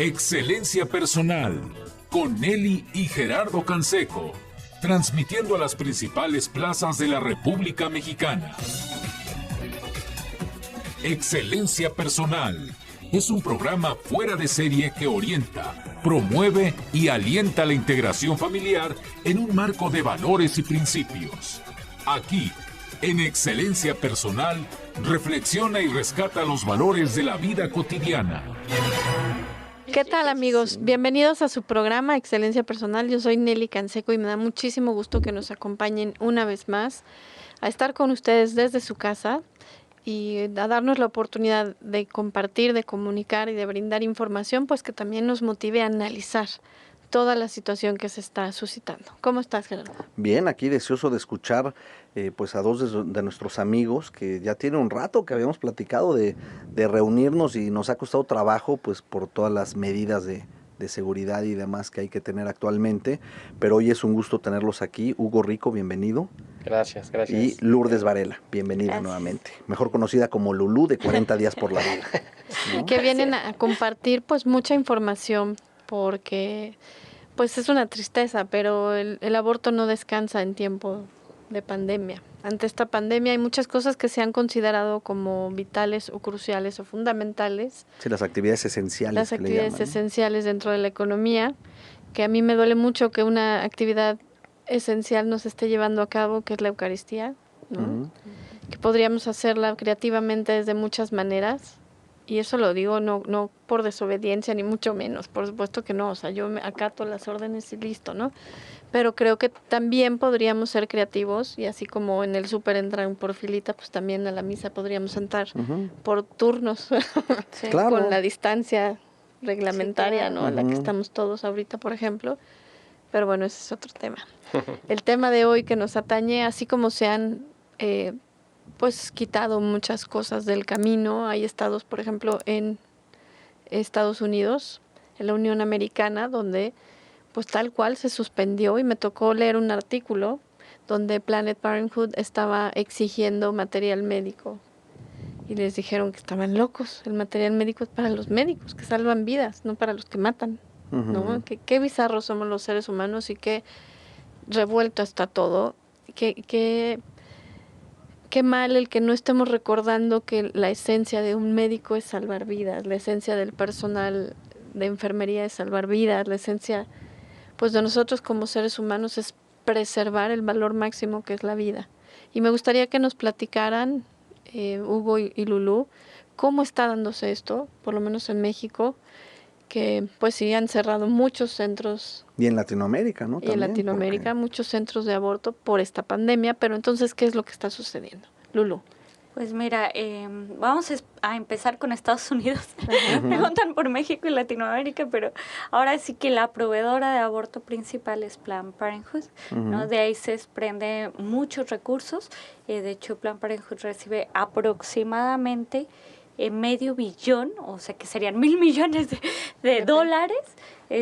Excelencia Personal, con Nelly y Gerardo Canseco, transmitiendo a las principales plazas de la República Mexicana. Excelencia Personal es un programa fuera de serie que orienta, promueve y alienta la integración familiar en un marco de valores y principios. Aquí, en Excelencia Personal, reflexiona y rescata los valores de la vida cotidiana. ¿Qué tal, amigos? Bienvenidos a su programa Excelencia Personal. Yo soy Nelly Canseco y me da muchísimo gusto que nos acompañen una vez más a estar con ustedes desde su casa y a darnos la oportunidad de compartir, de comunicar y de brindar información, pues que también nos motive a analizar toda la situación que se está suscitando. ¿Cómo estás, Gerardo? Bien, aquí deseoso de escuchar pues a dos de nuestros amigos que ya tiene un rato que habíamos platicado de reunirnos y nos ha costado trabajo pues por todas las medidas de seguridad y demás que hay que tener actualmente, pero hoy es un gusto tenerlos aquí. Hugo Rico, bienvenido. Gracias. Y Lourdes Varela, bienvenida nuevamente, mejor conocida como Lulú de 40 días por la vida, ¿no? Que vienen a compartir pues mucha información porque pues es una tristeza, pero el aborto no descansa en tiempo de pandemia. Ante esta pandemia hay muchas cosas que se han considerado como vitales o cruciales o fundamentales. Sí, las actividades esenciales. Las actividades esenciales dentro de la economía, que a mí me duele mucho que una actividad esencial no se esté llevando a cabo, que es la Eucaristía, ¿no? Uh-huh. Que podríamos hacerla creativamente desde muchas maneras. Y eso lo digo no por desobediencia, ni mucho menos, por supuesto que no, o sea, yo me acato las órdenes y listo, ¿no? Pero creo que también podríamos ser creativos, y así como en el súper entran por filita, pues también a la misa podríamos entrar por turnos, sí, claro, con la distancia reglamentaria, sí, claro, ¿no? A la que estamos todos ahorita, por ejemplo. Pero bueno, ese es otro tema. El tema de hoy que nos atañe, así como se han pues quitado muchas cosas del camino. Hay estados, por ejemplo, en Estados Unidos, en la Unión Americana, donde pues tal cual se suspendió, y me tocó leer un artículo donde Planned Parenthood estaba exigiendo material médico y les dijeron que estaban locos. El material médico es para los médicos que salvan vidas, no para los que matan, ¿no? Qué bizarros somos los seres humanos y qué revuelto está todo. Qué mal el que no estemos recordando que la esencia de un médico es salvar vidas, la esencia del personal de enfermería es salvar vidas, la esencia pues de nosotros como seres humanos es preservar el valor máximo que es la vida. Y me gustaría que nos platicaran, Hugo y Lulú, cómo está dándose esto, por lo menos en México, que pues sí han cerrado muchos centros. Y en Latinoamérica, ¿no? Y también, en Latinoamérica, muchos centros de aborto por esta pandemia, pero entonces, ¿qué es lo que está sucediendo? Lulú. Pues mira, vamos a empezar con Estados Unidos. Preguntan por México y Latinoamérica, pero ahora sí que la proveedora de aborto principal es Planned Parenthood, ¿no? De ahí se desprende muchos recursos. De hecho, Planned Parenthood recibe aproximadamente $500 millones, o sea que serían $1,000 millones de dólares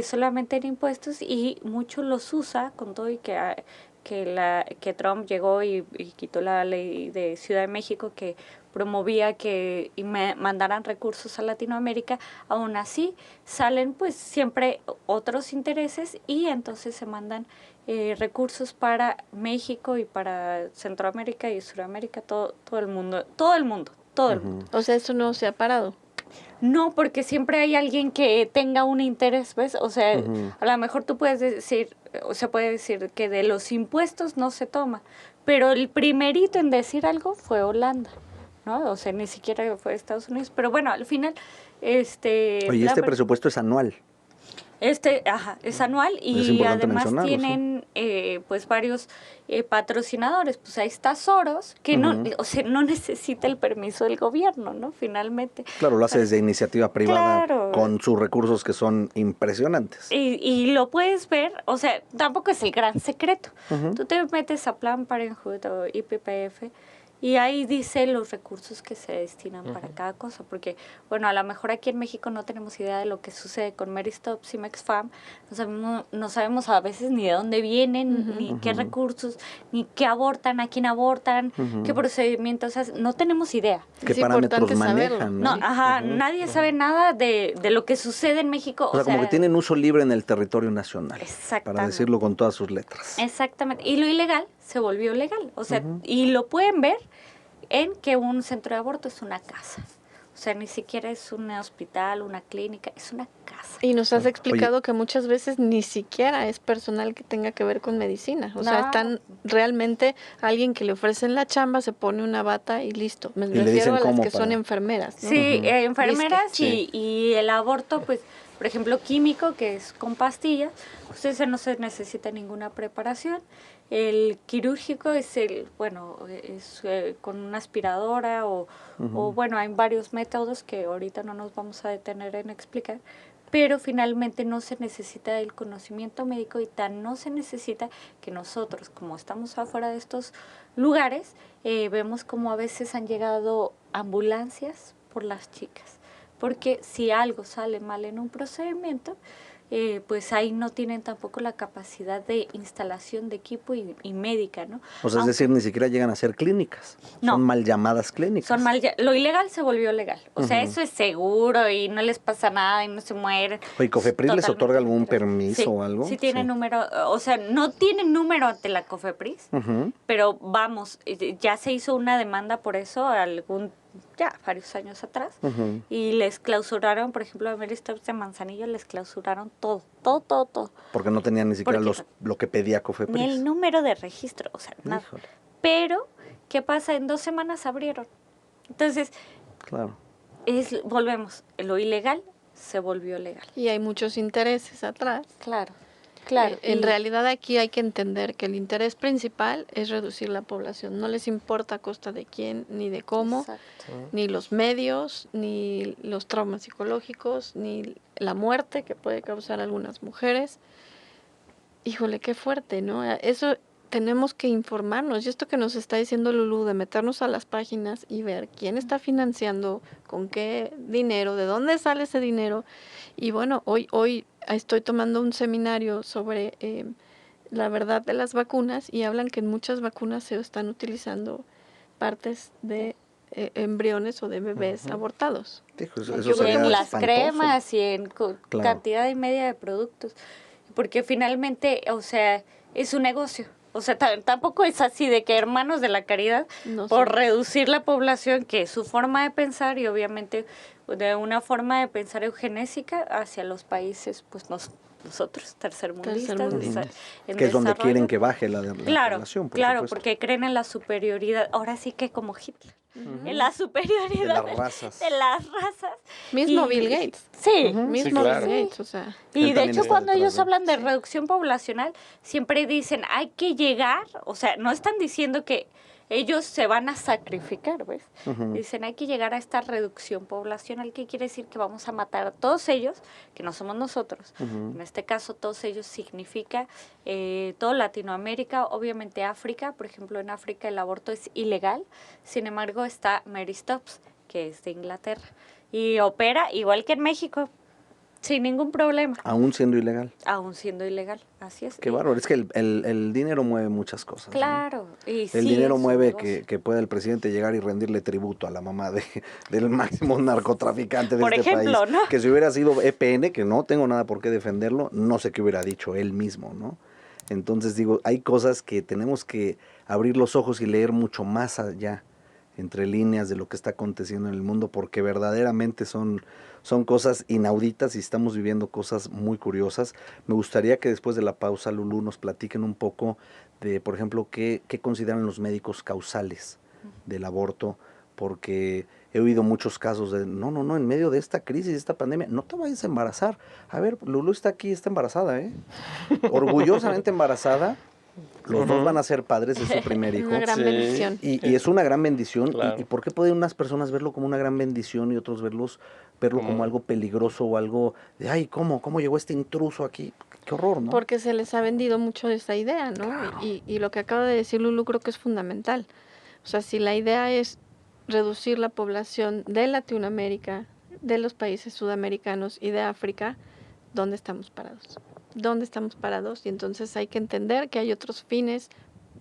solamente en impuestos, y muchos los usa con todo y que Trump llegó y quitó la ley de Ciudad de México que promovía que mandaran recursos a Latinoamérica. Aún así salen pues siempre otros intereses y entonces se mandan recursos para México y para Centroamérica y Sudamérica, todo el mundo. O sea, eso no se ha parado. No, porque siempre hay alguien que tenga un interés, ¿ves? O sea, a lo mejor tú puedes decir, o se puede decir que de los impuestos no se toma, pero el primerito en decir algo fue Holanda, ¿no? O sea, ni siquiera fue Estados Unidos, pero bueno, al final, Oye, este presupuesto es anual. Es anual y además tienen pues varios patrocinadores. Pues ahí está Soros, que no necesita el permiso del gobierno, ¿no? Finalmente. Claro, lo hace desde iniciativa privada, claro, con sus recursos que son impresionantes. Y lo puedes ver, o sea, tampoco es el gran secreto. Tú te metes a Planned Parenthood o IPPF Y ahí dice los recursos que se destinan para cada cosa, porque, bueno, a lo mejor aquí en México no tenemos idea de lo que sucede con Mary Stops y Mexfam, no sabemos a veces ni de dónde vienen, ni qué recursos, ni qué abortan, a quién abortan, qué procedimientos hacen, no tenemos idea. ¿Qué parámetros manejan? No, nadie sabe nada de lo que sucede en México. O sea, como que tienen uso libre en el territorio nacional, para decirlo con todas sus letras. Exactamente, y lo ilegal se volvió legal, o sea, y lo pueden ver en que un centro de aborto es una casa. O sea, ni siquiera es un hospital, una clínica, es una casa. Y nos has explicado que muchas veces ni siquiera es personal que tenga que ver con medicina. O sea, están realmente alguien que le ofrecen la chamba, se pone una bata y listo. Me refiero a las que son enfermeras, ¿no? Sí, enfermeras y el aborto, pues, por ejemplo, químico, que es con pastillas, pues ese no se necesita ninguna preparación. El quirúrgico es con una aspiradora o bueno, hay varios métodos que ahorita no nos vamos a detener en explicar, pero finalmente no se necesita el conocimiento médico y tan no se necesita que nosotros, como estamos afuera de estos lugares, vemos como a veces han llegado ambulancias por las chicas, porque si algo sale mal en un procedimiento, pues ahí no tienen tampoco la capacidad de instalación de equipo y médica, ¿no? O sea, es decir, ni siquiera llegan a ser clínicas, son mal llamadas clínicas. Lo ilegal se volvió legal, o sea, eso es seguro y no les pasa nada y no se mueren. Oye, ¿COFEPRIS les otorga algún permiso o algo? Sí tiene número, o sea, no tienen número ante la COFEPRIS, pero vamos, ya se hizo una demanda por eso varios años atrás, y les clausuraron, por ejemplo, a Mary Stops de Manzanillo les clausuraron todo. Porque no tenían ni siquiera lo que pedía COFEPRIS. Ni el número de registro, o sea, nada. Híjole. Pero, ¿qué pasa? En 2 semanas abrieron. Entonces, claro, volvemos, lo ilegal se volvió legal. Y hay muchos intereses atrás. Claro. En realidad aquí hay que entender que el interés principal es reducir la población. No les importa a costa de quién, ni de cómo, ni los medios, ni los traumas psicológicos, ni la muerte que puede causar a algunas mujeres. Híjole, qué fuerte, ¿no? Eso tenemos que informarnos. Y esto que nos está diciendo Lulú, de meternos a las páginas y ver quién está financiando, con qué dinero, de dónde sale ese dinero. Y bueno, hoy estoy tomando un seminario sobre la verdad de las vacunas y hablan que en muchas vacunas se están utilizando partes de embriones o de bebés abortados. Eso en las cremas y en cantidad y media de productos. Porque finalmente, o sea, es un negocio. O sea, tampoco es así de que Hermanos de la Caridad, por reducir la población, que es su forma de pensar y obviamente de una forma de pensar eugenésica hacia los países, pues nosotros, tercermundistas. Que es donde quieren que baje la población. Claro, porque creen en la superioridad, ahora sí que como Hitler, en la superioridad de las razas. Mismo Bill Gates. Sí. Mismo claro. Bill Gates, o sea. Y de hecho cuando ellos hablan de reducción poblacional, siempre dicen hay que llegar, o sea, no están diciendo que ellos se van a sacrificar, ¿ves? Dicen, hay que llegar a esta reducción poblacional, que quiere decir que vamos a matar a todos ellos, que no somos nosotros. En este caso, todos ellos significa toda Latinoamérica, obviamente África. Por ejemplo, en África el aborto es ilegal. Sin embargo, está Mary Stops, que es de Inglaterra, y opera igual que en México, sin ningún problema. Aún siendo ilegal. Aún siendo ilegal, así es. Qué bárbaro, es que el dinero mueve muchas cosas. Claro. ¿No? Y el dinero mueve que pueda el presidente llegar y rendirle tributo a la mamá del máximo narcotraficante de este país. ¿No? Que si hubiera sido EPN, que no tengo nada por qué defenderlo, no sé qué hubiera dicho él mismo, ¿no? Entonces digo, hay cosas que tenemos que abrir los ojos y leer mucho más allá, entre líneas de lo que está aconteciendo en el mundo, porque verdaderamente son cosas inauditas y estamos viviendo cosas muy curiosas. Me gustaría que después de la pausa, Lulú, nos platiquen un poco de, por ejemplo, qué consideran los médicos causales del aborto, porque he oído muchos casos de, no, en medio de esta crisis, de esta pandemia, no te vayas a embarazar. A ver, Lulú está aquí, está embarazada, orgullosamente embarazada. Los dos van a ser padres de su primer hijo. Una gran bendición. Y es una gran bendición. Claro. ¿Y por qué pueden unas personas verlo como una gran bendición y otros verlo como algo peligroso o algo de, ay, ¿cómo llegó este intruso aquí? Qué horror, ¿no? Porque se les ha vendido mucho esa idea, ¿no? Claro. Y lo que acaba de decir Lulú creo que es fundamental. O sea, si la idea es reducir la población de Latinoamérica, de los países sudamericanos y de África, ¿dónde estamos parados? ¿Dónde estamos parados? Y entonces hay que entender que hay otros fines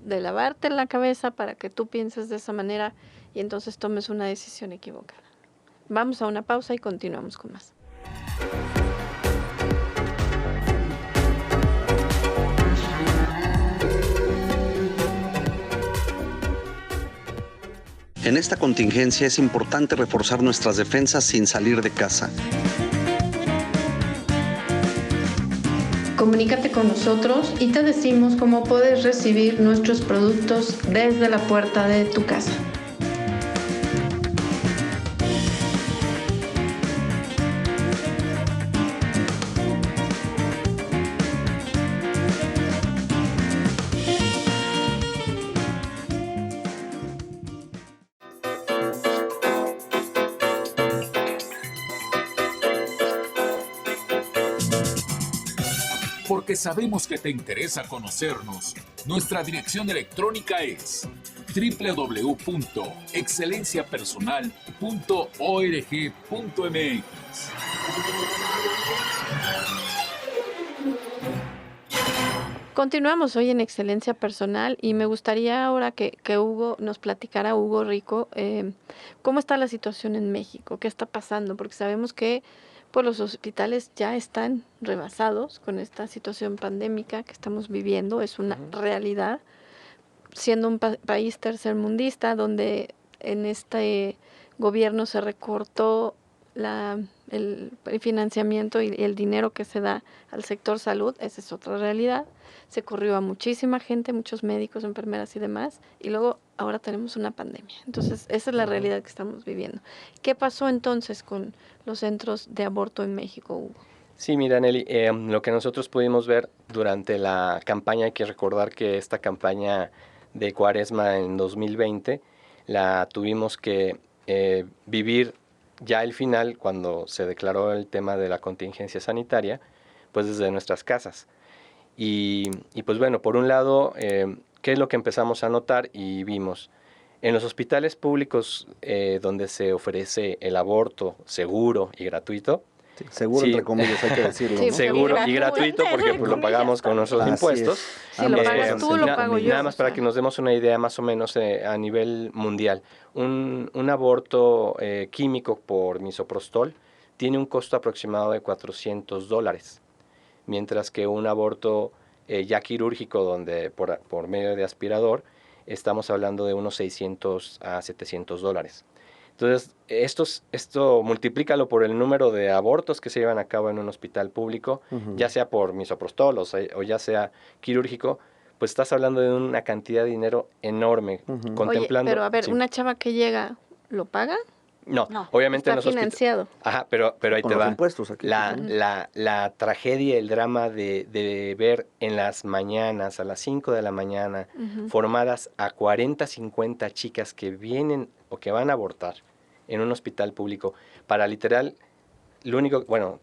de lavarte la cabeza para que tú pienses de esa manera y entonces tomes una decisión equivocada. Vamos a una pausa y continuamos con más. En esta contingencia es importante reforzar nuestras defensas sin salir de casa. Comunícate con nosotros y te decimos cómo puedes recibir nuestros productos desde la puerta de tu casa. Porque sabemos que te interesa conocernos, nuestra dirección electrónica es www.excelenciapersonal.org.mx. Continuamos hoy en Excelencia Personal y me gustaría ahora que Hugo nos platicara, Hugo Rico, cómo está la situación en México, qué está pasando, porque sabemos que pues, los hospitales ya están rebasados con esta situación pandémica que estamos viviendo, es una realidad, siendo un país tercermundista donde en este gobierno se recortó el financiamiento y el dinero que se da al sector salud, esa es otra realidad. Se corrió a muchísima gente, muchos médicos, enfermeras y demás, y luego ahora tenemos una pandemia. Entonces, esa es la realidad que estamos viviendo. ¿Qué pasó entonces con los centros de aborto en México, Hugo? Sí, mira, Nelly, lo que nosotros pudimos ver durante la campaña, hay que recordar que esta campaña de Cuaresma en 2020 la tuvimos que vivir ya el final cuando se declaró el tema de la contingencia sanitaria, pues desde nuestras casas. Y pues bueno, por un lado, ¿qué es lo que empezamos a notar y vimos? En los hospitales públicos donde se ofrece el aborto seguro y gratuito, Sí, seguro, sí, entre comillas, hay que decirlo. Sí, ¿no? seguro y gratuito porque pues, lo pagamos con nuestros Así impuestos. es. Si lo pagas tú, lo pago yo. Nada más para que nos demos una idea más o menos a nivel mundial. Un aborto químico por misoprostol tiene un costo aproximado de $400, mientras que un aborto ya quirúrgico donde por medio de aspirador estamos hablando de unos $600 a $700. Entonces, esto multiplícalo por el número de abortos que se llevan a cabo en un hospital público, ya sea por misoprostol o ya sea quirúrgico, pues estás hablando de una cantidad de dinero enorme. Contemplando. Oye, pero a ver, sí. ¿una chava que llega lo paga? No, No. obviamente Está en los financiado. Ajá, pero ahí Con te los va. impuestos aquí. La tragedia, el drama de ver en las mañanas, a las 5 de la mañana, formadas a 40, 50 chicas que vienen o que van a abortar en un hospital público, para literal, lo único, bueno,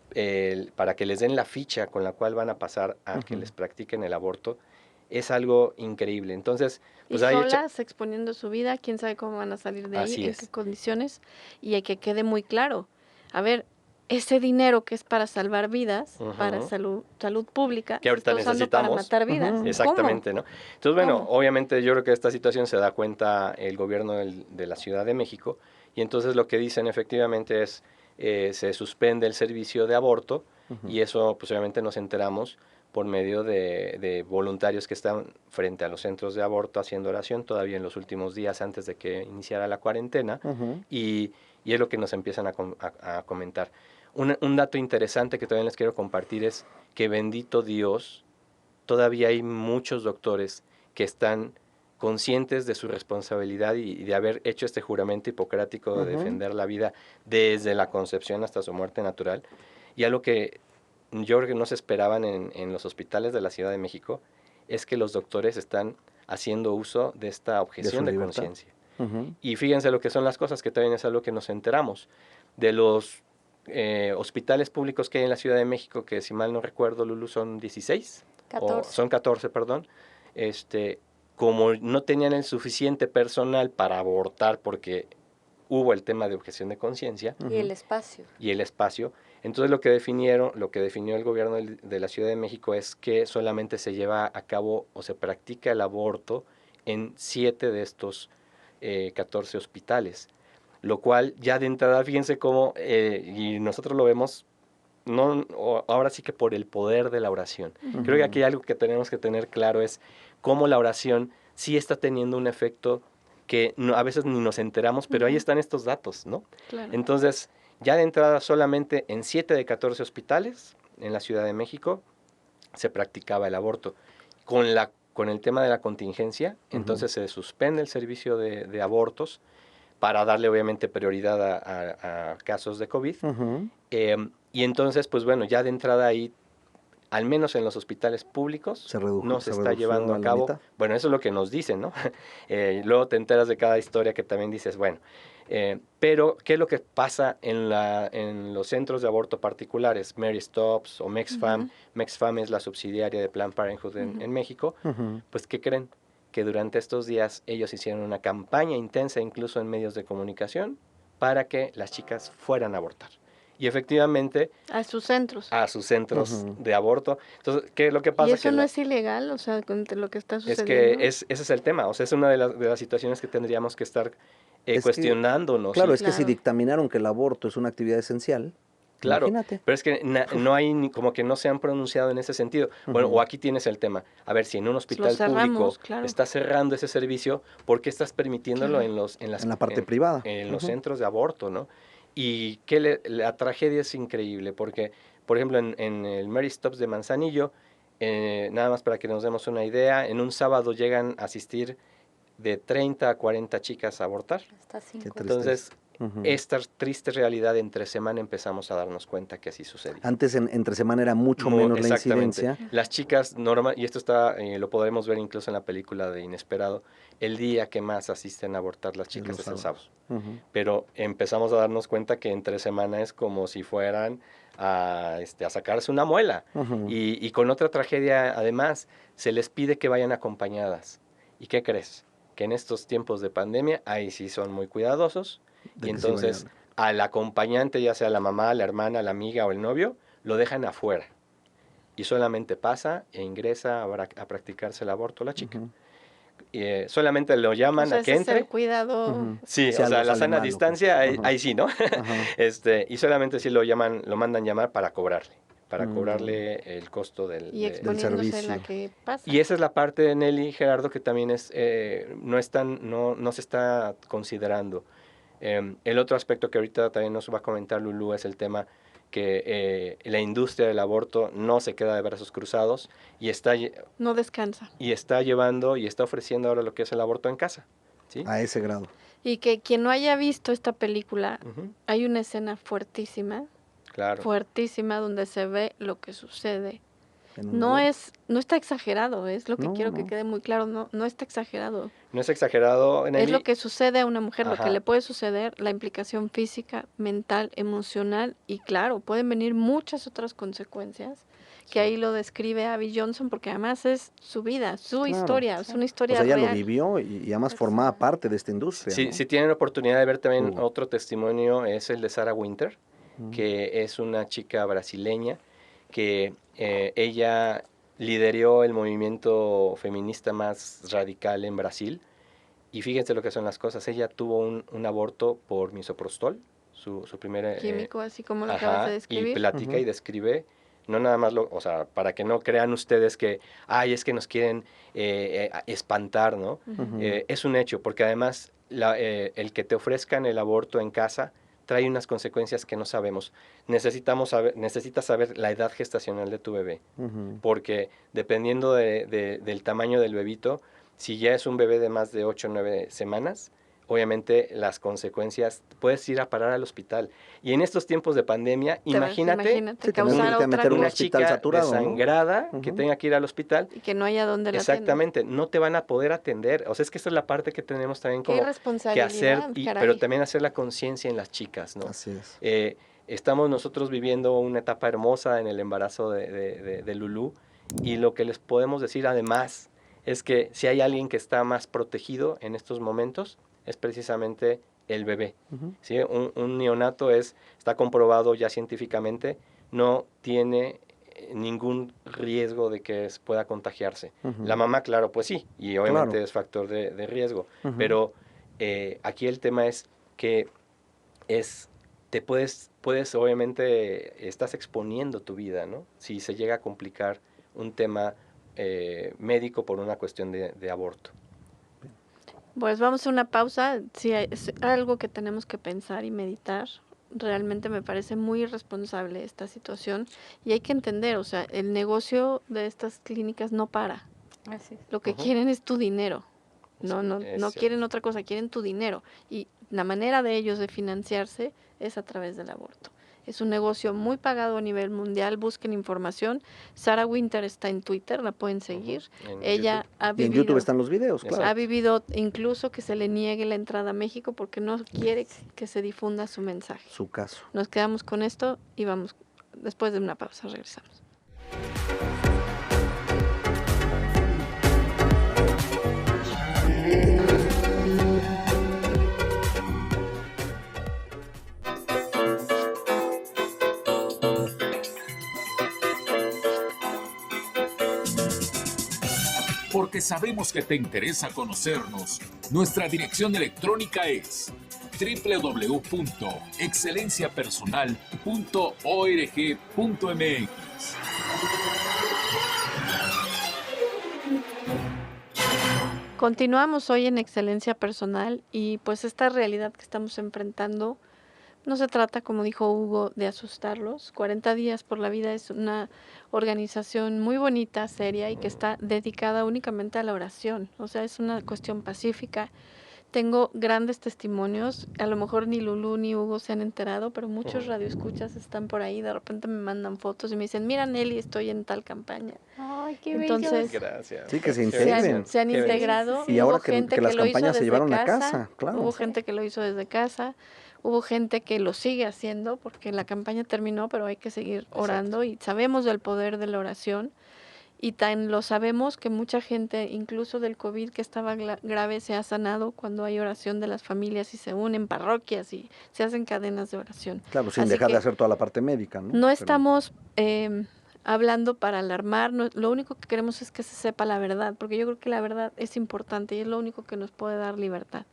para que les den la ficha con la cual van a pasar a que les practiquen el aborto, es algo increíble. Entonces, pues y ahí solas, exponiendo su vida, quién sabe cómo van a salir de ahí, Así en es. qué condiciones, y hay que quede muy claro. A ver, ese dinero que es para salvar vidas, para salud pública, que ahorita se está usando para necesitamos. matar vidas. Exactamente, ¿Cómo? ¿no? Entonces, bueno, ¿Cómo? obviamente yo creo que esta situación se da cuenta el gobierno de la Ciudad de México, y entonces lo que dicen efectivamente es se suspende el servicio de aborto, y eso pues obviamente nos enteramos por medio de voluntarios que están frente a los centros de aborto haciendo oración todavía en los últimos días antes de que iniciara la cuarentena, y es lo que nos empiezan a comentar. Un dato interesante que también les quiero compartir es que bendito Dios, todavía hay muchos doctores que están conscientes de su responsabilidad y de haber hecho este juramento hipocrático de defender la vida desde la concepción hasta su muerte natural. Y algo que yo creo que no se esperaban en los hospitales de la Ciudad de México es que los doctores están haciendo uso de esta objeción de conciencia. Y fíjense lo que son las cosas, que también es algo que nos enteramos. De los hospitales públicos que hay en la Ciudad de México, que si mal no recuerdo, Lulu, son 16. 14. Son 14, perdón. como no tenían el suficiente personal para abortar porque hubo el tema de objeción de conciencia. Y el espacio. Y el espacio. Entonces lo que definió el gobierno de la Ciudad de México es que solamente se lleva a cabo o se practica el aborto en 7 de estos 14 hospitales. Lo cual ya de entrada, fíjense cómo, y nosotros lo vemos, ahora sí que por el poder de la oración. Creo que aquí algo que tenemos que tener claro es cómo la oración sí está teniendo un efecto que a veces ni nos enteramos, pero ahí están estos datos, ¿no? Claro. Entonces, ya de entrada solamente en 7 de 14 hospitales en la Ciudad de México se practicaba el aborto. Con el tema de la contingencia, entonces se suspende el servicio de abortos para darle obviamente prioridad a casos de COVID. Y entonces, pues bueno, ya de entrada ahí, al menos en los hospitales públicos, no se está llevando a cabo. Bueno, eso es lo que nos dicen, ¿no? Luego te enteras de cada historia que también dices, bueno, pero ¿qué es lo que pasa en los centros de aborto particulares? Mary Stops o MexFam. MexFam es la subsidiaria de Planned Parenthood en México. Pues, ¿qué creen? Que durante estos días ellos hicieron una campaña intensa, incluso en medios de comunicación, para que las chicas fueran a abortar. Y efectivamente... A sus centros. A sus centros de aborto. Entonces, ¿qué es lo que pasa? ¿Y eso no es ilegal? O sea, con lo que está sucediendo. Es que ese es el tema. O sea, es una de las situaciones que tendríamos que estar cuestionándonos. Claro, es que si dictaminaron que el aborto es una actividad esencial, claro, imagínate. Pero es que no hay, como que no se han pronunciado en ese sentido. Bueno, o aquí tienes el tema. A ver, si en un hospital público está cerrando ese servicio, ¿por qué estás permitiéndolo en la parte privada? En los centros de aborto, ¿no? Y que la tragedia es increíble, porque, por ejemplo, en el Mary Stops de Manzanillo, nada más para que nos demos una idea, en un sábado llegan a asistir de 30 a 40 chicas a abortar. Hasta 5. Entonces, esta triste realidad entre semana empezamos a darnos cuenta que así sucedía. Antes entre semana era mucho menos la incidencia. Las chicas y esto lo podremos ver incluso en la película de Inesperado, el día que más asisten a abortar las chicas es el sábado. Pero empezamos a darnos cuenta que entre semana es como si fueran a sacarse una muela. Y con otra tragedia, además, se les pide que vayan acompañadas. ¿Y qué crees? Que en estos tiempos de pandemia, ahí sí son muy cuidadosos. Y entonces al acompañante, ya sea la mamá, la hermana, la amiga o el novio, lo dejan afuera. Y solamente pasa e ingresa a practicarse el aborto la chica. Solamente lo llaman a que entre. Es el cuidado. Sí, o sea, la sana distancia, ahí sí, ¿no? Y solamente sí lo mandan llamar para cobrarle. El costo del servicio. La que pasa. Y esa es la parte de Nelly, Gerardo, que también no se está considerando. El otro aspecto que ahorita también nos va a comentar Lulú es el tema que la industria del aborto no se queda de brazos cruzados y no descansa. Y está llevando y está ofreciendo ahora lo que es el aborto en casa. ¿Sí? A ese grado. Y que quien no haya visto esta película, hay una escena fuertísima. Claro. Fuertísima donde se ve lo que sucede. No está exagerado, es lo que quiero que quede muy claro, no está exagerado. No es exagerado, Nelly. Es lo que sucede a una mujer, lo que le puede suceder, la implicación física, mental, emocional, y claro, pueden venir muchas otras consecuencias, que ahí lo describe Abby Johnson, porque además es su vida, su historia, es una historia real. Ella lo vivió y además formaba parte de esta industria. Sí, si tienen la oportunidad de ver también otro testimonio, es el de Sarah Winter, que es una chica brasileña, que ella lideró el movimiento feminista más radical en Brasil. Y fíjense lo que son las cosas. Ella tuvo un aborto por misoprostol, su primer... químico, así como lo acabas de describir. Y platica y describe, no nada más, o sea, para que no crean ustedes que, es que nos quieren espantar, ¿no? Es un hecho, porque además el que te ofrezcan el aborto en casa trae unas consecuencias que no sabemos. Necesitas saber la edad gestacional de tu bebé, porque dependiendo del tamaño del bebito, si ya es un bebé de más de 8 o 9 semanas, obviamente las consecuencias, puedes ir a parar al hospital. Y en estos tiempos de pandemia, imagínate una chica desangrada que tenga que ir al hospital. Y que no haya donde la Exactamente, no te van a poder atender. O sea, es que esta es la parte que tenemos también como que hacer, pero también hacer la conciencia en las chicas, ¿no? Así es. Estamos nosotros viviendo una etapa hermosa en el embarazo de Lulú, y lo que les podemos decir además es que si hay alguien que está más protegido en estos momentos, es precisamente el bebé. ¿Sí? Un neonato está comprobado ya científicamente, no tiene ningún riesgo de que pueda contagiarse. La mamá, claro, pues sí, y obviamente es factor de riesgo, pero aquí el tema es que te puedes obviamente, estás exponiendo tu vida, ¿no? Si se llega a complicar un tema médico por una cuestión de aborto. Pues vamos a una pausa. Si es algo que tenemos que pensar y meditar. Realmente me parece muy irresponsable esta situación y hay que entender, o sea, el negocio de estas clínicas no para. Así es. Lo que quieren es tu dinero. No cierto. quieren otra cosa, quieren tu dinero. Y la manera de ellos de financiarse es a través del aborto. Es un negocio muy pagado a nivel mundial. Busquen información. Sarah Winter está en Twitter, la pueden seguir. Ella ha vivido, y en YouTube están los videos, claro. Ha vivido incluso que se le niegue la entrada a México porque no quiere que se difunda su mensaje. Su caso. Nos quedamos con esto y vamos, después de una pausa regresamos. Porque sabemos que te interesa conocernos, nuestra dirección electrónica es www.excelenciapersonal.org.mx. Continuamos hoy en Excelencia Personal y pues esta realidad que estamos enfrentando no se trata, como dijo Hugo, de asustarlos. 40 días por la vida es una organización muy bonita, seria y que está dedicada únicamente a la oración. O sea, es una cuestión pacífica. Tengo grandes testimonios, a lo mejor ni Lulú ni Hugo se han enterado, pero muchos radioescuchas están por ahí, de repente me mandan fotos y me dicen, mira Nelly, estoy en tal campaña. Ay, qué Entonces, gracias. Sí, que se integren. se han integrado. Y ahora que las campañas se llevaron a casa, claro. Hubo gente que lo hizo desde casa, hubo gente que lo sigue haciendo porque la campaña terminó, pero hay que seguir orando. Exacto. Y sabemos del poder de la oración. Y tan lo sabemos que mucha gente, incluso del COVID que estaba grave, se ha sanado cuando hay oración de las familias y se unen parroquias y se hacen cadenas de oración. Claro, sin dejar de hacer toda la parte médica, ¿no? No estamos hablando para alarmar, lo único que queremos es que se sepa la verdad, porque yo creo que la verdad es importante y es lo único que nos puede dar libertad.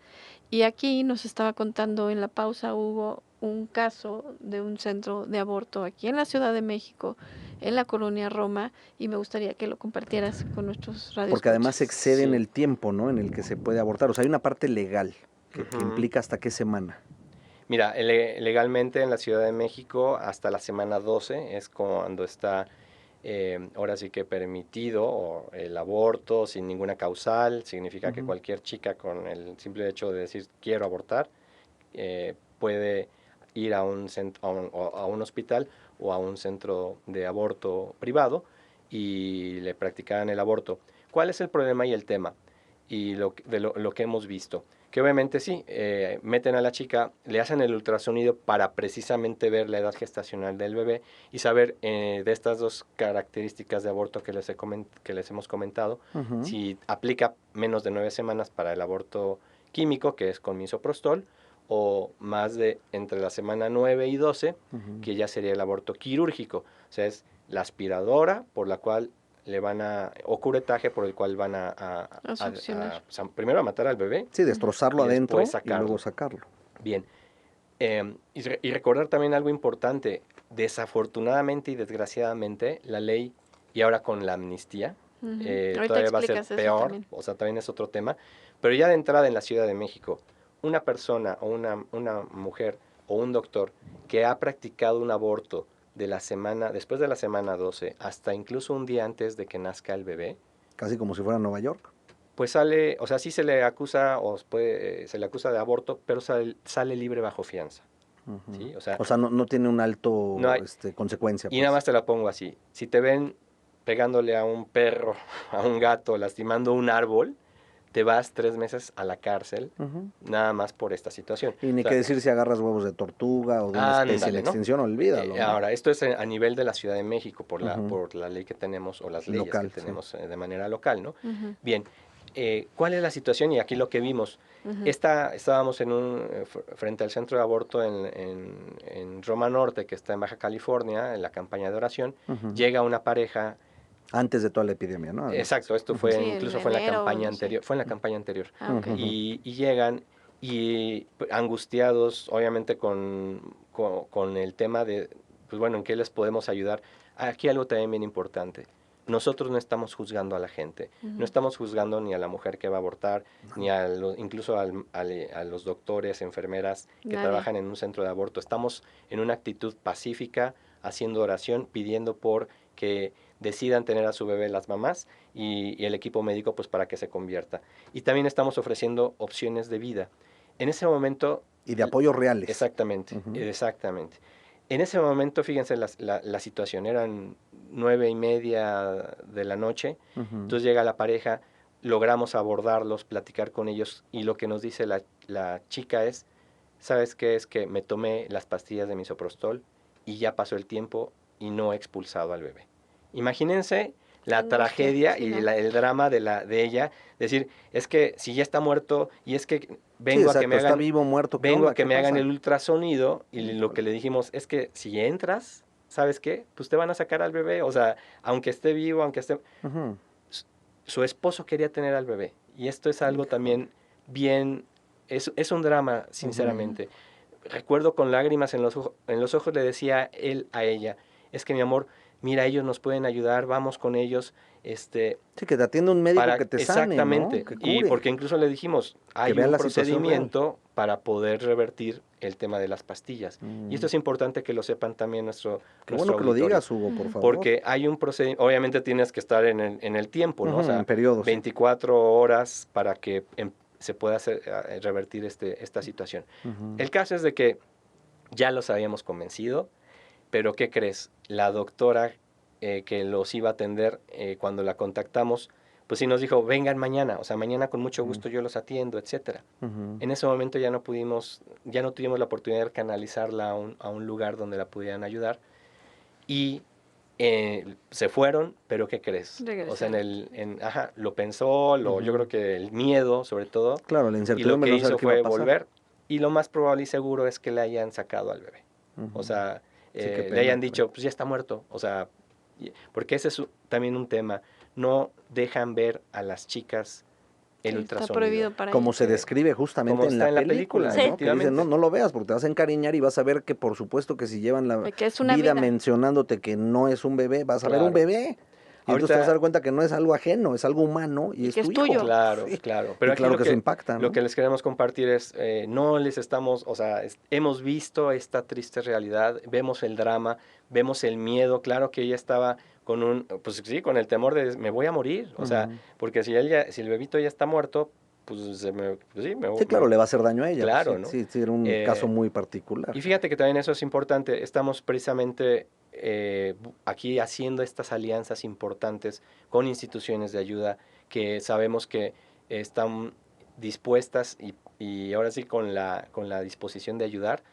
Y aquí nos estaba contando en la pausa, Hugo, un caso de un centro de aborto aquí en la Ciudad de México, en la colonia Roma, y me gustaría que lo compartieras con nuestros radios. Porque además se excede en el tiempo, ¿no?, en el que se puede abortar. O sea, hay una parte legal que implica hasta qué semana. Mira, legalmente en la Ciudad de México hasta la semana 12 es cuando está ahora sí que permitido el aborto sin ninguna causal. Significa que cualquier chica con el simple hecho de decir quiero abortar puede ir a un hospital o a un centro de aborto privado y le practican el aborto. ¿Cuál es el problema y el tema? Y lo que hemos visto. Que obviamente sí, meten a la chica, le hacen el ultrasonido para precisamente ver la edad gestacional del bebé y saber de estas dos características de aborto que les hemos comentado, si aplica menos de 9 semanas para el aborto químico, que es con misoprostol, o más de entre la semana 9 y 12, que ya sería el aborto quirúrgico. O sea, es la aspiradora por la cual o curetaje por el cual van a primero a matar al bebé. Sí, destrozarlo adentro y luego sacarlo. Bien. Y recordar también algo importante. Desafortunadamente y desgraciadamente, la ley, y ahora con la amnistía, todavía va a ser peor, o sea, también es otro tema. Pero ya de entrada en la Ciudad de México, una persona o una mujer o un doctor que ha practicado un aborto después de la semana 12, hasta incluso un día antes de que nazca el bebé. Casi como si fuera Nueva York. Pues sale, o sea, sí se le acusa se le acusa de aborto, pero sale libre bajo fianza. ¿Sí? O sea, no tiene un alto consecuencia. Y nada más te la pongo así. Si te ven pegándole a un perro, a un gato, lastimando un árbol, te vas 3 meses a la cárcel, nada más por esta situación. Y ni qué decir si agarras huevos de tortuga o de una especie en extinción, olvídalo. ¿no? Ahora, esto es a nivel de la Ciudad de México, por la ley que tenemos, o las leyes Local, que tenemos de manera local, ¿no? Bien, ¿cuál es la situación? Y aquí lo que vimos, estábamos frente al centro de aborto en Roma Norte, que está en Baja California, en la campaña de oración, llega una pareja. Antes de toda la epidemia, ¿no? Exacto, esto fue incluso fue en la campaña anterior, fue en la campaña anterior. Y llegan y angustiados, obviamente con el tema de, pues bueno, ¿en qué les podemos ayudar? Aquí algo también bien importante. Nosotros no estamos juzgando a la gente, no estamos juzgando ni a la mujer que va a abortar, ni incluso a los doctores, enfermeras que trabajan en un centro de aborto. Estamos en una actitud pacífica, haciendo oración, pidiendo por que decidan tener a su bebé las mamás y el equipo médico pues para que se convierta. Y también estamos ofreciendo opciones de vida. En ese momento... Y de apoyos reales. Exactamente, exactamente. En ese momento, fíjense la situación, eran 9:30 de la noche, entonces llega la pareja, logramos abordarlos, platicar con ellos, y lo que nos dice la chica es, ¿sabes qué? Es que me tomé las pastillas de misoprostol y ya pasó el tiempo y no he expulsado al bebé. Imagínense la tragedia y el drama de ella, decir, es que si ya está muerto y es que vengo a que me hagan, está vivo, muerto, vengo a que me hagan el ultrasonido, y lo que le dijimos es que si entras, ¿sabes qué? Pues te van a sacar al bebé, o sea, aunque esté vivo, aunque esté... Su esposo quería tener al bebé, y esto es algo también bien, es un drama, sinceramente. Recuerdo con lágrimas en los ojos le decía él a ella, es que mi amor, mira, ellos nos pueden ayudar, vamos con ellos. Sí, que te atienda un médico que te sane, exactamente, ¿no? Y porque incluso le dijimos, hay un procedimiento para poder revertir el tema de las pastillas. Y esto es importante que lo sepan también nuestro bueno que lo digas, Hugo, por favor. Porque hay un procedimiento, obviamente tienes que estar en el tiempo, ¿no? O sea, en periodos, 24 horas para que se pueda revertir esta situación. El caso es de que ya los habíamos convencido, pero ¿qué crees? La doctora que los iba a atender, cuando la contactamos, pues sí nos dijo, vengan mañana, o sea, mañana con mucho gusto yo los atiendo, etcétera. En ese momento ya no tuvimos la oportunidad de canalizarla a un lugar donde la pudieran ayudar, y se fueron, pero ¿qué crees? Regresé. O sea, lo pensó, yo creo que el miedo, sobre todo, claro, la incertidumbre, y lo que hizo fue volver, y lo más probable y seguro es que le hayan sacado al bebé. O sea, le hayan dicho, pues ya está muerto, o sea, porque ese es también un tema, no dejan ver a las chicas el ultrasonido. Está prohibido para como ellos. se describe justamente en la película, sí, ¿no? Que dicen, no lo veas porque te vas a encariñar y vas a ver que por supuesto que si llevan la vida mencionándote que no es un bebé, vas a ver un bebé. Y entonces te vas a dar cuenta que no es algo ajeno, es algo humano y es tuyo. Claro, sí. Claro. Pero y claro que eso impacta, ¿no? Lo que les queremos compartir es, no les estamos, o sea, hemos visto esta triste realidad, vemos el drama, vemos el miedo, claro que ella estaba con el temor de me voy a morir, o sea, porque si el bebito ya está muerto, pues claro, le va a hacer daño a ella. Claro, pues, ¿no? Sí, era un caso muy particular. Y fíjate que también eso es importante, estamos precisamente aquí haciendo estas alianzas importantes con instituciones de ayuda que sabemos que están dispuestas y ahora sí con la disposición de ayudar.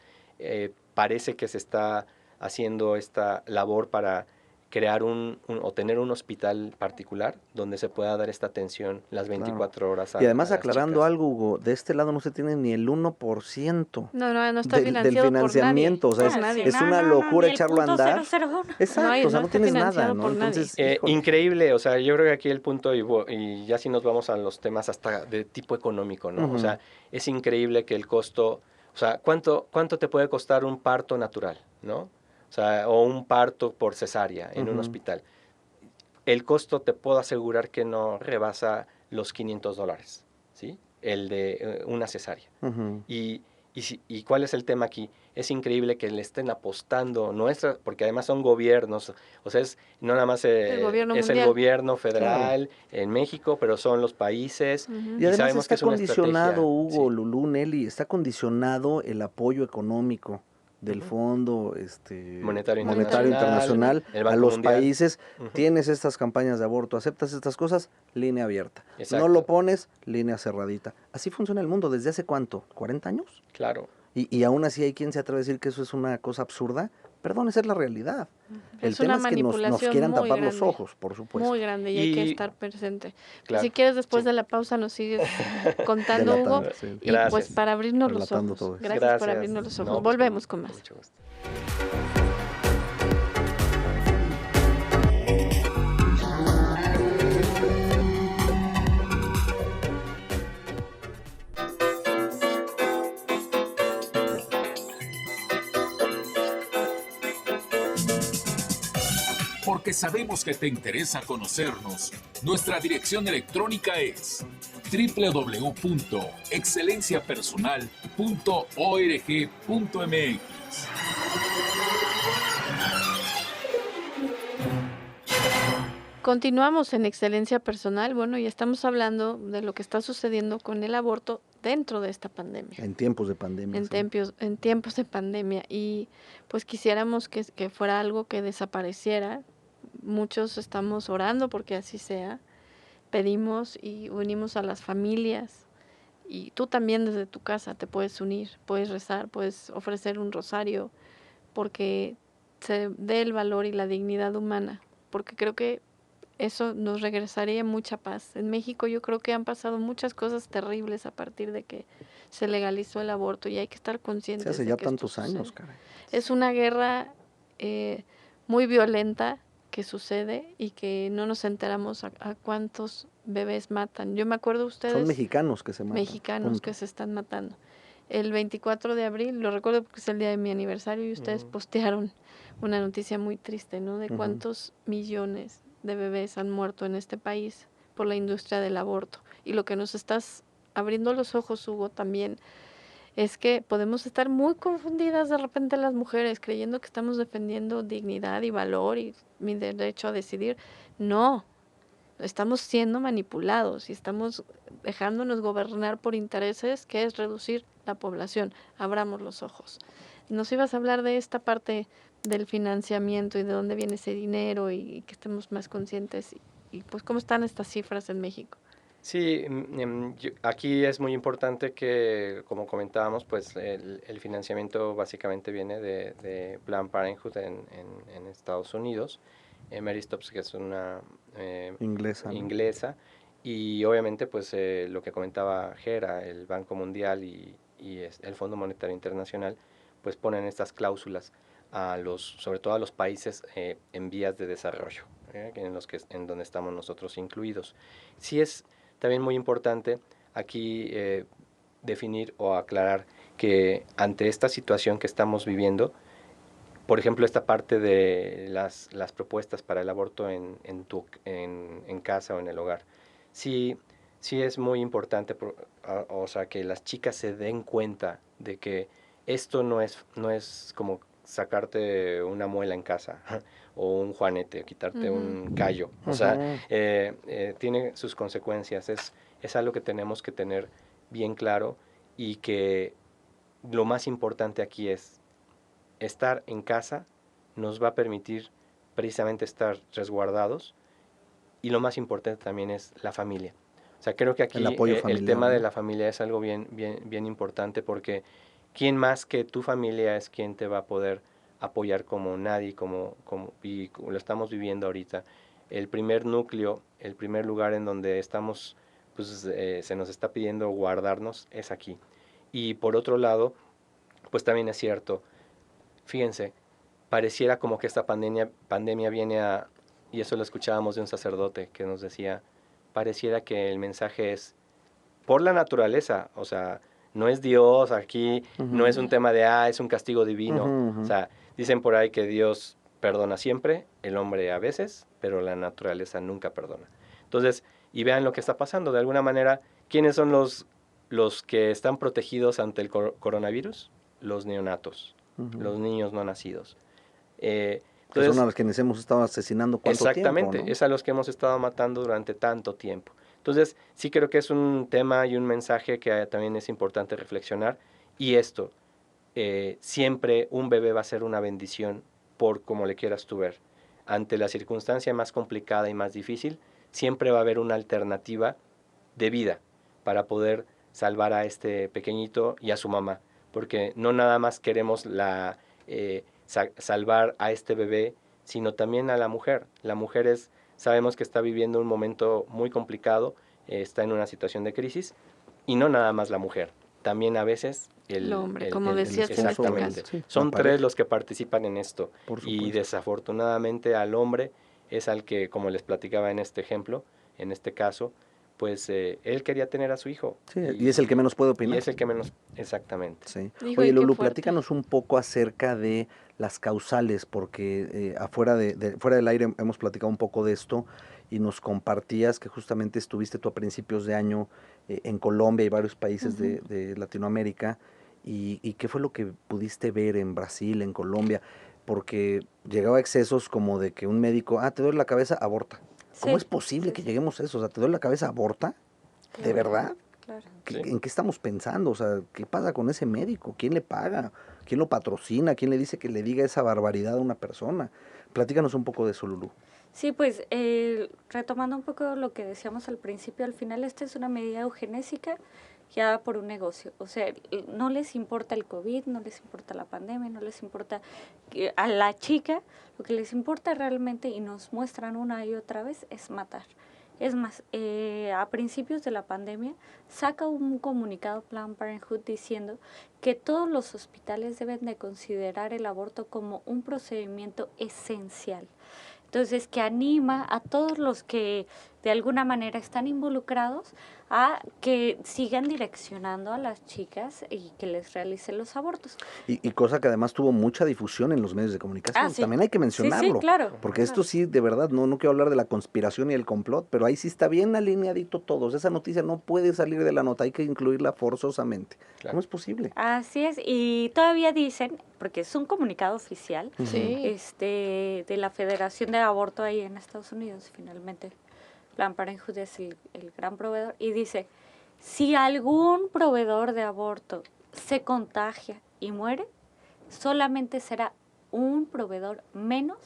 Parece que se está haciendo esta labor para crear o tener un hospital particular donde se pueda dar esta atención las 24 horas. Y además aclarando algo, Hugo, de este lado no se tiene ni el 1% no está del financiamiento, por nadie. O sea, es una locura echarlo a andar. 001. Exacto, o sea, no tienes nada, ¿no? Entonces, increíble, o sea, yo creo que aquí el punto, y ya si nos vamos a los temas hasta de tipo económico, ¿no? O sea, es increíble que el costo, o sea, ¿cuánto te puede costar un parto natural, ¿no? O sea, o un parto por cesárea en un hospital. El costo te puedo asegurar que no rebasa los $500, ¿sí? El de una cesárea. ¿Y cuál es el tema aquí? Es increíble que le estén apostando porque además son gobiernos, o sea, no nada más el gobierno federal en México, pero son los países. Y además sabemos está que es una condicionado, estrategia. Hugo, Lulú, Nelly, está condicionado el apoyo económico del Fondo Monetario Internacional el Banco a los Mundial. países, tienes estas campañas de aborto, aceptas estas cosas, línea abierta. Exacto. No lo pones, línea cerradita. Así funciona el mundo, ¿desde hace cuánto? ¿40 años? Claro. Y aún así hay quien se atreve a decir que eso es una cosa absurda. Perdón, esa es la realidad. El Es tema una es que nos quieran manipulación muy tapar los grande, ojos, por supuesto. muy grande, y hay que estar presente. Claro, Si quieres, después sí. de la pausa nos sigues contando, Hugo, Delatando, sí. y Gracias. pues para abrirnos los Relatando ojos. todo eso. Gracias por abrirnos los ojos. No, pues, Volvemos con más. mucho gusto. Porque sabemos que te interesa conocernos, nuestra dirección electrónica es www.excelenciapersonal.org.mx. Continuamos en Excelencia Personal. Bueno, y estamos hablando de lo que está sucediendo con el aborto dentro de esta pandemia. En tiempos de pandemia. En tiempos de pandemia. Y pues quisiéramos que fuera algo que desapareciera. Muchos estamos orando porque así sea. Pedimos y unimos a las familias. Y tú también desde tu casa te puedes unir, puedes rezar, puedes ofrecer un rosario, porque se dé el valor y la dignidad humana. Porque creo que eso nos regresaría mucha paz. En México yo creo que han pasado muchas cosas terribles a partir de que se legalizó el aborto, y hay que estar conscientes. Hace de ya que tantos esto años, sucede. caray. Es una guerra muy violenta que sucede y que no nos enteramos a cuántos bebés matan. Yo me acuerdo ustedes... Son mexicanos que se matan. Mexicanos punto. que se están matando. El 24 de abril, lo recuerdo porque es el día de mi aniversario, y ustedes postearon una noticia muy triste, ¿no? De cuántos millones de bebés han muerto en este país por la industria del aborto. Y lo que nos estás abriendo los ojos, Hugo, también es que podemos estar muy confundidas de repente las mujeres, creyendo que estamos defendiendo dignidad y valor y mi derecho a decidir. No, estamos siendo manipulados y estamos dejándonos gobernar por intereses, que es reducir la población. Abramos los ojos. Nos ibas a hablar de esta parte del financiamiento y de dónde viene ese dinero, y que estemos más conscientes, y pues cómo están estas cifras en México. Sí, aquí es muy importante que, como comentábamos, pues el financiamiento básicamente viene de Planned Parenthood en Estados Unidos, Mary Stopes, que es una inglesa, y obviamente pues lo que comentaba Gera, el Banco Mundial y el Fondo Monetario Internacional, pues ponen estas cláusulas sobre todo a los países en vías de desarrollo, en donde estamos nosotros incluidos. Sí es también muy importante aquí definir o aclarar que ante esta situación que estamos viviendo, por ejemplo, esta parte de las propuestas para el aborto en casa o en el hogar, sí es muy importante, o sea, que las chicas se den cuenta de que esto no es como sacarte una muela en casa o un juanete, quitarte un callo. O sea, tiene sus consecuencias. Es algo que tenemos que tener bien claro, y que lo más importante aquí es estar en casa nos va a permitir precisamente estar resguardados, y lo más importante también es la familia. O sea, creo que aquí el tema de la familia es algo bien importante, porque ¿quién más que tu familia es quien te va a poder apoyar como nadie, y como lo estamos viviendo ahorita? El primer núcleo, el primer lugar en donde estamos, pues se nos está pidiendo guardarnos es aquí. Y por otro lado, pues también es cierto, fíjense, pareciera como que esta pandemia viene y eso lo escuchábamos de un sacerdote que nos decía, pareciera que el mensaje es por la naturaleza, o sea, no es Dios aquí, no es un tema de, es un castigo divino. O sea, dicen por ahí que Dios perdona siempre, el hombre a veces, pero la naturaleza nunca perdona. Entonces, y vean lo que está pasando, de alguna manera, ¿quiénes son los que están protegidos ante el coronavirus? Los neonatos, los niños no nacidos. Entonces, que son a los que hemos estado asesinando ¿cuánto exactamente, tiempo, ¿no? Es a los que hemos estado matando durante tanto tiempo. Entonces, sí creo que es un tema y un mensaje que también es importante reflexionar. Y esto, siempre un bebé va a ser una bendición por como le quieras tú ver. Ante la circunstancia más complicada y más difícil, siempre va a haber una alternativa de vida para poder salvar a este pequeñito y a su mamá, porque no nada más queremos salvar a este bebé, sino también a la mujer. La mujer sabemos que está viviendo un momento muy complicado, está en una situación de crisis, y no nada más la mujer, también a veces el hombre, como decías en este exactamente. caso. Sí, Son tres los que participan en esto, y supuesto. desafortunadamente al hombre es al que, como les platicaba en este ejemplo, en este caso, pues él quería tener a su hijo. Sí, y es el que menos puede opinar. Y es el que menos, exactamente. Sí. Hijo, Oye, y qué Lulu, fuerte. platícanos un poco acerca de las causales, porque fuera del aire hemos platicado un poco de esto y nos compartías que justamente estuviste tú a principios de año en Colombia y varios países de Latinoamérica, y qué fue lo que pudiste ver en Brasil, en Colombia, porque llegaba a excesos como de que un médico, te duele la cabeza, aborta. ¿Cómo es posible que lleguemos a eso? O sea, ¿te duele la cabeza, aborta? ¿De verdad? Claro. ¿En qué estamos pensando? O sea, ¿qué pasa con ese médico? ¿Quién le paga? ¿Quién lo patrocina? ¿Quién le dice que le diga esa barbaridad a una persona? Platícanos un poco de eso, Lulú. Sí, pues retomando un poco lo que decíamos al principio, al final esta es una medida eugenésica ya por un negocio. O sea, no les importa el COVID, no les importa la pandemia, no les importa a la chica, lo que les importa realmente, y nos muestran una y otra vez, es matar. Es más, a principios de la pandemia saca un comunicado Planned Parenthood diciendo que todos los hospitales deben de considerar el aborto como un procedimiento esencial. Entonces, que anima a todos los que de alguna manera están involucrados a que sigan direccionando a las chicas y que les realicen los abortos. Y cosa que además tuvo mucha difusión en los medios de comunicación. Sí. También hay que mencionarlo. Sí, claro. Porque esto sí, de verdad, no quiero hablar de la conspiración y el complot, pero ahí sí está bien alineadito todos. Esa noticia no puede salir de la nota, hay que incluirla forzosamente. Claro. ¿Cómo es posible? Así es, y todavía dicen, porque es un comunicado oficial, Sí. de la Federación de Aborto ahí en Estados Unidos, finalmente Planned Parenthood es el gran proveedor, y dice, si algún proveedor de aborto se contagia y muere, solamente será un proveedor menos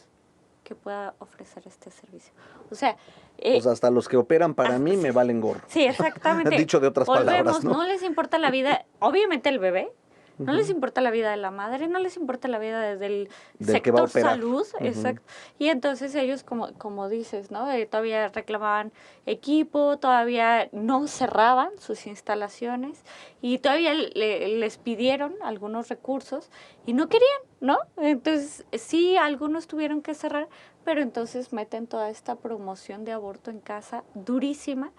que pueda ofrecer este servicio. O sea, hasta los que operan para mí me valen gorro. Sí, exactamente. Dicho de otras palabras, ¿no? No les importa la vida, obviamente el bebé, no les importa la vida de la madre, no les importa la vida del que va a sector operar. salud, exacto. Y entonces ellos, como dices, ¿no? Todavía reclamaban equipo, todavía no cerraban sus instalaciones y todavía les pidieron algunos recursos y no querían, ¿no? Entonces sí, algunos tuvieron que cerrar, pero entonces meten toda esta promoción de aborto en casa durísima,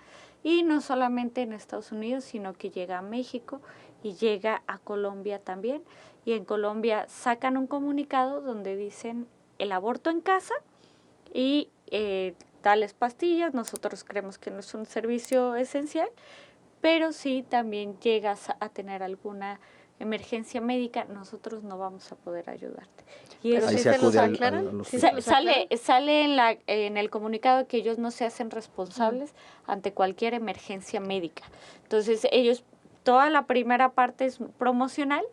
y no solamente en Estados Unidos, sino que llega a México y llega a Colombia también. Y en Colombia sacan un comunicado donde dicen el aborto en casa y tales pastillas. Nosotros creemos que no es un servicio esencial, pero si también llegas a tener alguna emergencia médica, nosotros no vamos a poder ayudarte. Y Pero eso Ahí sí se se los acude aclaran. al Sí, hospital. sale en el comunicado que ellos no se hacen responsables ante cualquier emergencia médica. Entonces ellos, toda la primera parte es promocional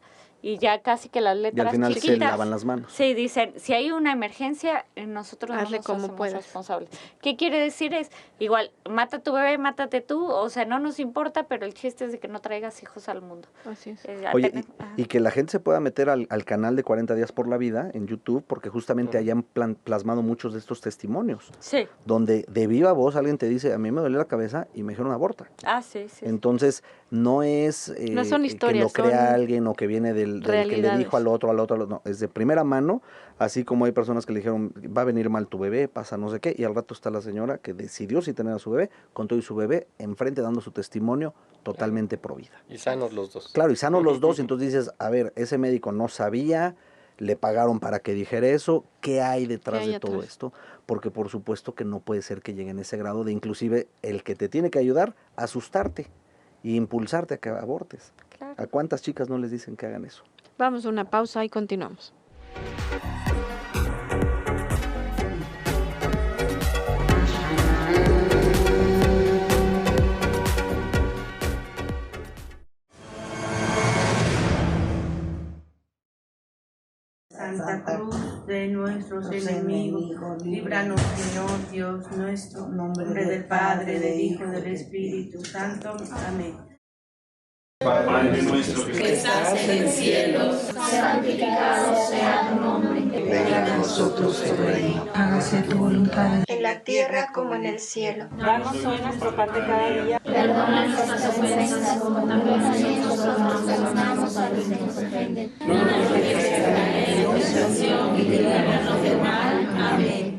y ya casi que las Y letras al final chiquitas, se lavan las manos. sí, dicen, si hay una emergencia, nosotros Hazle no nos como hacemos puedas. responsables. ¿Qué quiere decir? Es igual, mata a tu bebé, mátate tú, o sea, no nos importa, pero el chiste es de que no traigas hijos al mundo. Así es. Oye, y que la gente se pueda meter al canal de 40 días por la vida en YouTube, porque justamente hayan plasmado muchos de estos testimonios, Sí, donde de viva voz alguien te dice, a mí me duele la cabeza y me dijeron aborta. sí. Entonces, no es No son que historias, lo crea son alguien o que viene del que le realidades. dijo al otro, no, es de primera mano, así como hay personas que le dijeron, va a venir mal tu bebé, pasa no sé qué, y al rato está la señora que decidió si tener a su bebé, con todo y su bebé enfrente dando su testimonio totalmente pro vida. Y sanos los dos. Claro, y sanos los dos, y entonces dices, a ver, ese médico no sabía, le pagaron para que dijera eso, ¿qué hay detrás ¿Qué hay de todo atrás? esto? Porque por supuesto que no puede ser que llegue en ese grado de inclusive el que te tiene que ayudar, asustarte y impulsarte a que abortes. Claro. ¿A cuántas chicas no les dicen que hagan eso? Vamos a una pausa y continuamos. Santa Cruz de nuestros enemigos, líbranos, Señor Dios nuestro, en nombre del Padre, del Hijo, del Espíritu Santo. Amén. Padre nuestro que estás en el cielo, santificado sea tu nombre. Venga a nosotros tu reino. Hágase tu voluntad en la tierra como en el cielo. Danos hoy nuestro pan de cada día. Perdona nuestras ofensas como también nosotros nos perdonamos a los que nos ofenden. No nos dejes caer en tentación y líbranos del mal. Amén.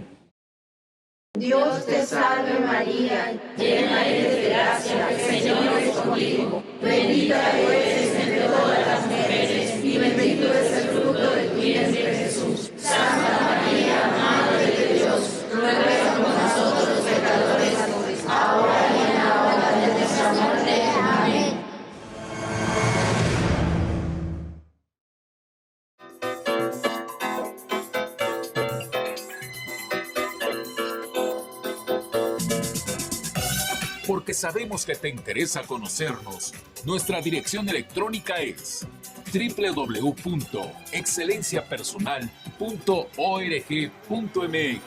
Dios te salve María, Llena eres de gracia, el Señor es contigo. Bendita eres entre todas las mujeres y bendito es el fruto de tu vientre Jesús. Santa María, Madre de Dios, ruega por nosotros pecadores, ahora y en la hora de nuestra muerte. Amén. Porque sabemos que te interesa conocernos, nuestra dirección electrónica es www.excelenciapersonal.org.mx.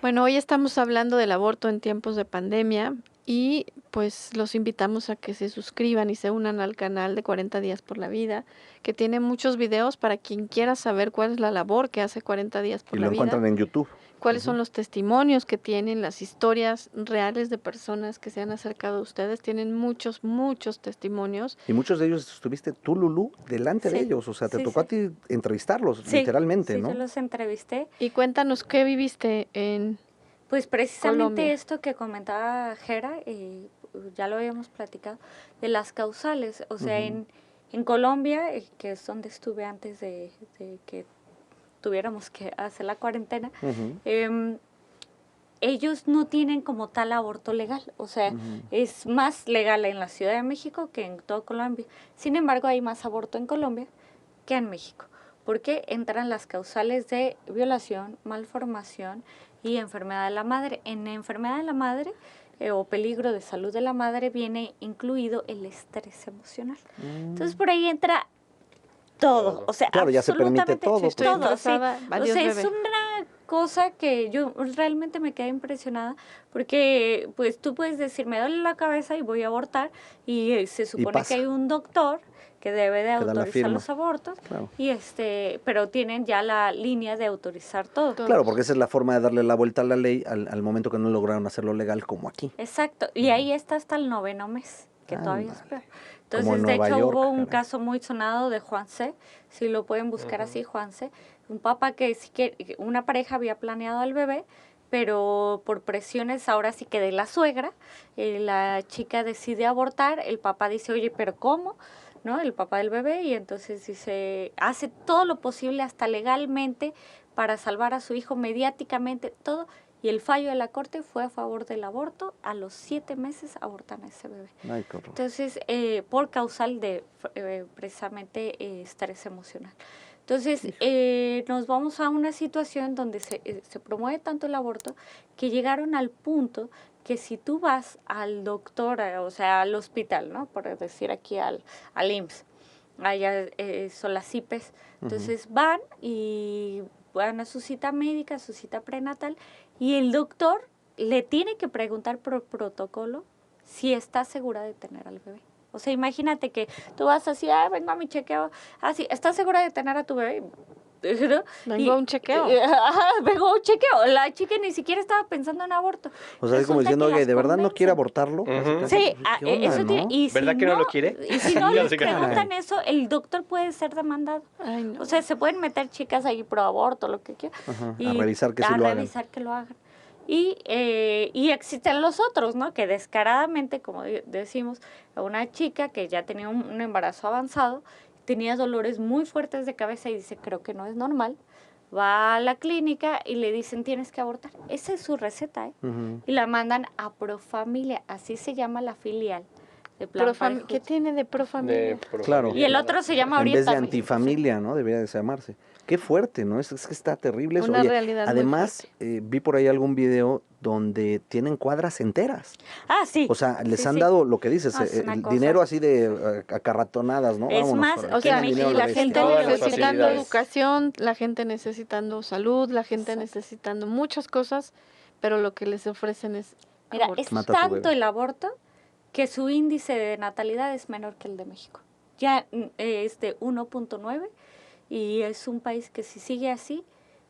Bueno, hoy estamos hablando del aborto en tiempos de pandemia y pues los invitamos a que se suscriban y se unan al canal de 40 días por la vida, que tiene muchos videos para quien quiera saber cuál es la labor que hace 40 días por Y la lo vida. encuentran en YouTube. ¿Cuáles son los testimonios que tienen, las historias reales de personas que se han acercado a ustedes? Tienen muchos, muchos testimonios. Y muchos de ellos estuviste tú, Lulú, delante de ellos. O sea, te tocó a ti entrevistarlos, literalmente, ¿no? Sí, yo los entrevisté. Y cuéntanos, ¿qué viviste en Pues precisamente Colombia? Esto que comentaba Jera, ya lo habíamos platicado, de las causales. O sea, en Colombia, que es donde estuve antes de que tuviéramos que hacer la cuarentena, ellos no tienen como tal aborto legal, o sea, es más legal en la Ciudad de México que en todo Colombia. Sin embargo, hay más aborto en Colombia que en México, porque entran las causales de violación, malformación y enfermedad de la madre. En enfermedad de la madre o peligro de salud de la madre viene incluido el estrés emocional. Entonces, por ahí entra todo, o sea, claro, ya se permite todo. Estoy todo, sí. estresada, O adiós, sea, es bebé. una cosa que yo realmente me quedé impresionada porque pues tú puedes decir, me duele la cabeza y voy a abortar y se supone pasa. que hay un doctor que debe de Que da la autorizar firma. los abortos, Claro. y pero tienen ya la línea de autorizar todo. Claro, porque esa es la forma de darle la vuelta a la ley al momento que no lograron hacerlo legal como aquí. Exacto, y ahí está hasta el 9º mes, que todavía es peor. Como Entonces, en de Nueva hecho, York, hubo un caray. caso muy sonado de Juan C., si lo pueden buscar así, Juan C., un papá que sí que una pareja había planeado al bebé, pero por presiones ahora sí que de la suegra, la chica decide abortar, el papá dice, oye, ¿pero cómo? ¿No? El papá del bebé, y entonces dice, hace todo lo posible hasta legalmente para salvar a su hijo, mediáticamente, todo, y el fallo de la corte fue a favor del aborto. A los 7 meses abortan a ese bebé. Ay, qué horror. Entonces, por causal de precisamente estrés emocional. Entonces, nos vamos a una situación donde se promueve tanto el aborto que llegaron al punto que si tú vas al doctor, o sea, al hospital, ¿no? Por decir aquí al IMSS, allá son las IPES, entonces van y van a su cita médica, su cita prenatal, y el doctor le tiene que preguntar por protocolo si está segura de tener al bebé. O sea, imagínate que tú vas así, vengo a mi chequeo, así, ¿estás segura de tener a tu bebé? ¿No? Vengo a un chequeo. Vengo a un chequeo. La chica ni siquiera estaba pensando en aborto. O sea, es como diciendo, oye, ¿de verdad no quiere abortarlo? Sí, ¿Qué onda, eso tiene. no? Y si ¿Verdad que no lo quiere? Y si no les Así que- preguntan eso, el doctor puede ser demandado. Ay, no. O sea, se pueden meter chicas ahí pro aborto, lo que quieran. Ajá, a revisar que sí a lo hagan. revisar que lo hagan. Y existen los otros, ¿no? Que descaradamente, como decimos, una chica que ya tenía un embarazo avanzado, tenía dolores muy fuertes de cabeza y dice, creo que no es normal. Va a la clínica y le dicen, tienes que abortar. Esa es su receta, ¿eh? Y la mandan a Profamilia, así se llama la filial de Plan Parenthood. ¿Qué tiene de Profamilia? Claro. Y el otro se llama En Orienta vez de México. antifamilia, ¿no? Debería de llamarse. Qué fuerte, ¿no? Es que está terrible eso. Una Oye, realidad muy además, fuerte. vi por ahí algún video donde tienen cuadras enteras. Ah, sí. O sea, les Sí, han sí. dado lo que dices, No, es una el cosa. dinero así de acarratonadas, ¿no? Es Vámonos, más, para o sea, el dinero y a la bestia. gente Todas las necesitando facilidades. educación, la gente necesitando salud, la gente necesitando muchas cosas, pero lo que les ofrecen es Mira, aborto. es Mata a tu tanto bebé. el aborto que su índice de natalidad es menor que el de México. Ya es de 1.9 y es un país que si sigue así,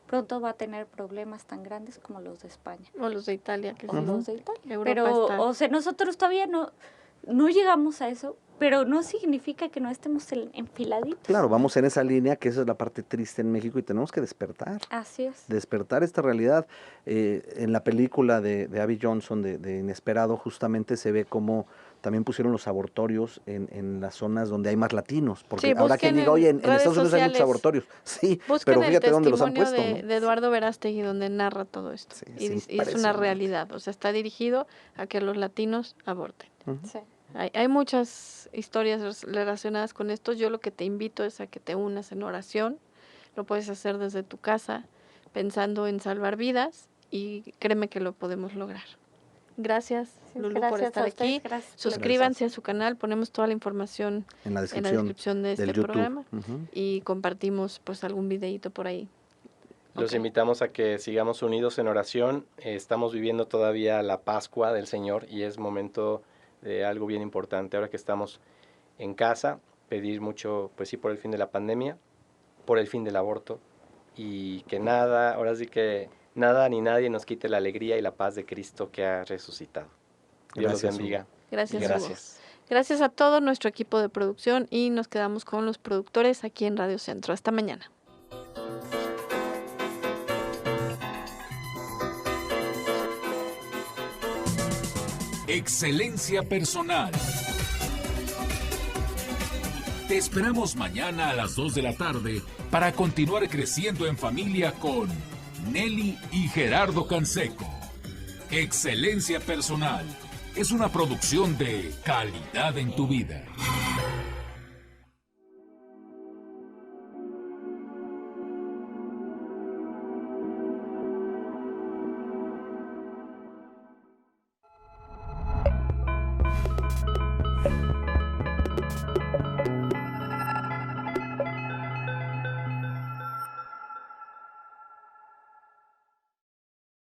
pronto va a tener problemas tan grandes como los de España O los de Italia, que o sí. los de Italia. Europa Pero, está- o sea, nosotros todavía no llegamos a eso, pero no significa que no estemos enfiladitos. Claro, vamos en esa línea, que esa es la parte triste en México y tenemos que despertar. Así es. Despertar esta realidad. En la película de Abby Johnson, de Inesperado, justamente se ve cómo también pusieron los abortorios en las zonas donde hay más latinos. Porque Sí, habrá quien busquen diga, oye, en redes Estados Unidos hay muchos sociales. abortorios. Sí, Busquen pero el fíjate dónde los han testimonio puesto, ¿no? de Eduardo Verástegui, donde narra todo esto. Sí, y, es y es una impresionante. realidad, o sea, está dirigido a que los latinos aborten. Sí. Hay muchas historias relacionadas con esto. Yo lo que te invito es a que te unas en oración. Lo puedes hacer desde tu casa, pensando en salvar vidas, y créeme que lo podemos lograr. Gracias, Lulú, por Gracias estar a ustedes, aquí. gracias. Suscríbanse a su canal, ponemos toda la información En la en la descripción, descripción de del este YouTube. programa Ujú. y compartimos pues algún videíto por ahí. Los Ok. invitamos a que sigamos unidos en oración. Estamos viviendo todavía la Pascua del Señor y es momento de algo bien importante. Ahora que estamos en casa, pedir mucho, pues sí, por el fin de la pandemia, por el fin del aborto y que nada, ahora sí que nada ni nadie nos quite la alegría y la paz de Cristo que ha resucitado. Dios los Gracias, bendiga. Gracias, Hugo. Gracias. Gracias a todo nuestro equipo de producción y nos quedamos con los productores aquí en Radio Centro. Hasta mañana. Excelencia personal. Te esperamos mañana a las 2 de la tarde para continuar creciendo en familia con Nelly y Gerardo Canseco. Excelencia personal es una producción de Calidad en tu Vida.